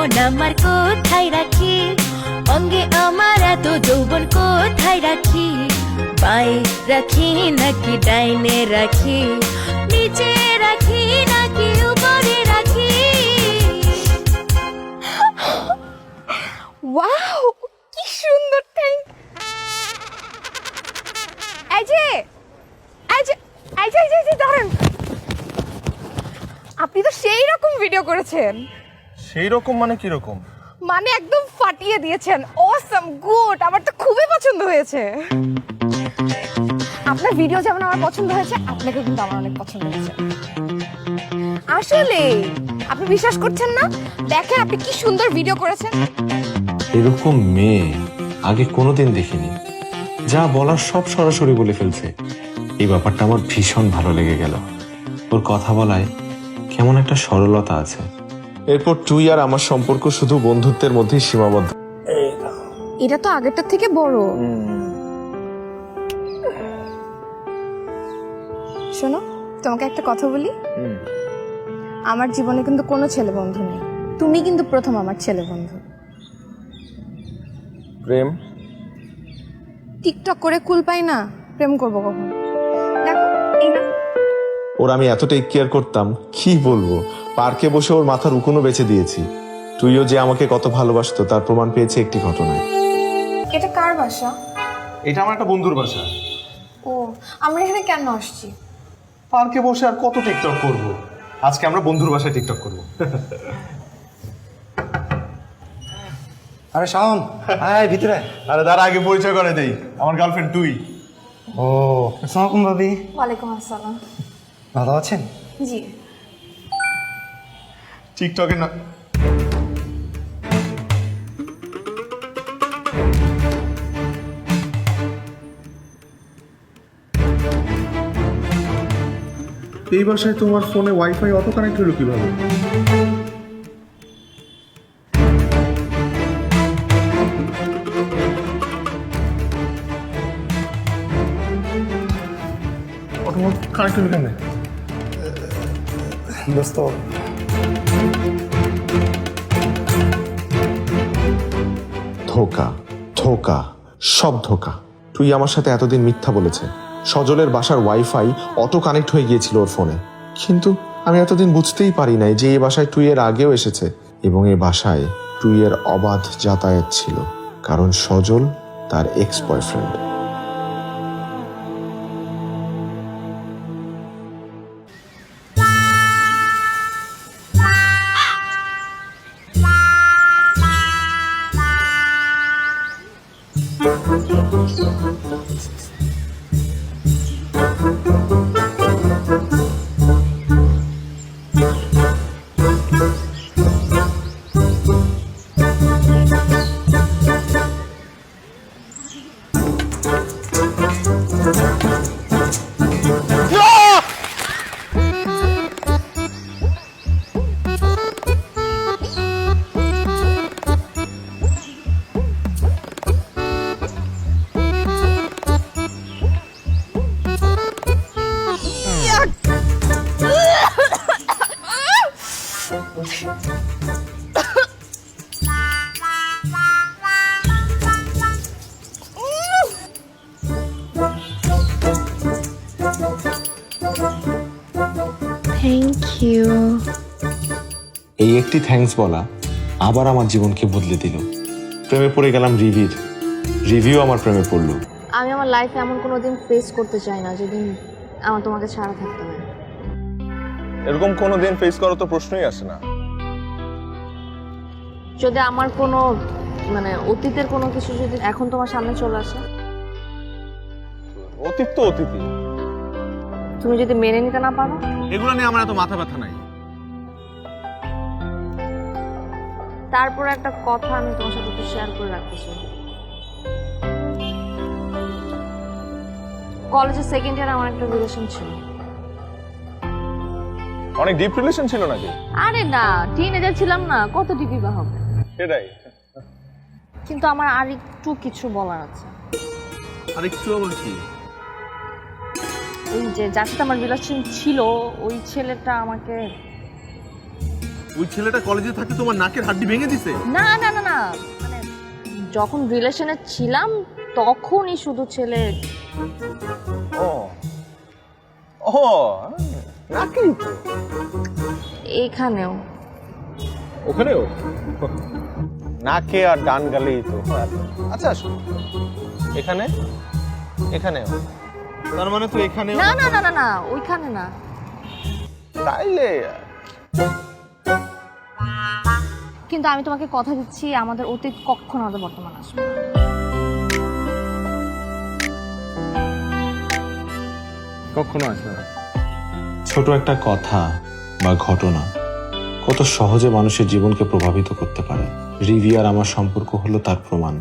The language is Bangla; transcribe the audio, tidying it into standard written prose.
মন আমার কোথায় রাখি, অঙ্গে আমার এত যৌবন কোথায় রাখি, পায়ে রাখি নাকি ডাইনে রাখি, নিচে রাখি নাকি উপরে রাখি। ওয়াও, কি সুন্দর! থ্যাঙ্ক এই যে দাঁড়ান, আপনি তো সেই রকম ভিডিও করেছেন। সেই রকম মানে কি রকম? মানে একদম ফাটিয়ে দিয়েছেন। অসাম, গুড, আমার তো খুবই পছন্দ হয়েছে। আপনার ভিডিও যেমন আমার পছন্দ হয়েছে, আপনাকে কিন্তু আমার অনেক পছন্দ হয়েছে। আসলে আপনি বিশ্বাস করছেন না, দেখেন আপনি কি সুন্দর ভিডিও করেছেন। এরকম মেয়ে আগে কোনোদিন দেখিনি, যা বলার সব সরাসরি বলে ফেলছে। এই ব্যাপারটা আমার ভীষণ ভালো লেগে গেল। ওর কথা বলায় কেমন একটা সরলতা আছে। এরপর তুই আর আমার সম্পর্ক শুধু বন্ধুত্বের মধ্যেই সীমাবদ্ধ। এটা তো আগেরটার থেকে বড়। শোনো, তোমাকে একটা কথা বলি। আমার জীবনে কিন্তু কোনো ছেলে বন্ধু নেই, তুমি কিন্তু প্রথম আমার ছেলে বন্ধু। প্রেম? টিকটক করে কুল পাই না, প্রেম করবো কখন? দেখো এই না, ওর আমি এত টেক কেয়ার করতাম, কি বলবো। পার্কে বসে ওর মাথার উকুনও বেঁচে দিয়েছি। তুইও যে আমাকে কত ভালোবাসতো তার প্রমাণ পেয়েছে একটি ঘটনায়। এটা কার বাসা? এটা আমার একটা বন্ধুর বাসা। ও, আমরা এখানে কেন আসছি? পার্কে বসে আর কত টিকটক করব? আজকে আমরা বন্ধুর বাসায় টিকটক করব। আরে শাওন, আয় ভিতরে। আরে তার আগে পরিচয় করে দেই, আমার গার্লফ্রেন্ড তুই। ও, আসসালামু আলাইকুম ভাবি। ওয়ালাইকুম আসসালাম। ভালো আছেন? জি। টিকটকে না এই বাসায় তোমার ফোনে ওয়াইফাই অটো কানেক্ট হলো কিভাবে? অটো কানেক্ট হলো কেমনে? দোস্ত, ধোকা, ধোকা, সব ধোকা। তুই আমার সাথে এতদিন মিথ্যা বলেছে। সজলের বাসার ওয়াইফাই অটো কানেক্ট হয়ে গিয়েছিল ওর ফোনে, কিন্তু আমি এতদিন বুঝতেই পারি নাই যে এই বাসায় তুই এর আগেও এসেছে এবং এই বাসায় তুই এর অবাধ যাতায়াত ছিল, কারণ সজল তার এক্স বয়ফ্রেন্ড। Thank you. এই একটি থ্যাঙ্কস বলা আবার আমার জীবনকে বদলে দিল। প্রেমে পড়ে গেলাম রিভির, রিভিউ আমার প্রেমে পড়লো। আমি আমার লাইফে এমন কোনো দিন ফেস করতে চাই না যেদিন আমার তোমাকে ছাড়া থাকতে হয়। এরকম কোনো দিন ফেস করার তো প্রশ্নই আসে না। যদি আমার কোনো অতীতের কোনো কিছু যদি এখন তোমার সামনে চলে আসে, অতীত তো অতীতই। তুমি যদি মেনে নিতে না পারো, এগুলো নিয়ে আমার এত মাথা ব্যথা নাই। তারপর একটা কথা আমি তোমার সাথে একটু শেয়ার করে রাখতে চাই। কলেজের সেকেন্ড ইয়ার আমার একটা রিলেশন ছিল। অনেক ডিপ রিলেশন ছিল নাকি? আরে না, টিনেজার ছিলাম না, কত ডিপি বা হবে। সেটাই। কিন্তু আমার আর একটু কিছু বলার আছে। আর একটু আবার কি? ওই যে যার সাথে আমার রিলেশন ছিল, ওই ছেলেটা আমাকে ওই ছেলেটা কলেজে থাকতে তোমার নাকের হাড্ডি ভেঙে দিছে? না না না না, মানে যখন রিলেশনে ছিলাম তখনই শুধু ছেলে। ও ও নাকেই তো। এইখানেও। ওখানেও নাকে আর ডান গালেই তো। আচ্ছা এখানে এখানেও? তার মানে তো এখানে না না না না না, ওইখানে না। তাইলে কিন্তু আমি তোমাকে কথা দিচ্ছি আমাদের অতীত কখনো আমাদের বর্তমান আসবে না। কখনো আসবে না। ছোট একটা কথা বা ঘটনা কত সহজে মানুষের জীবনকে প্রভাবিত করতে পারে। রিভি আর আমার সম্পর্ক হলো তার প্রমাণ।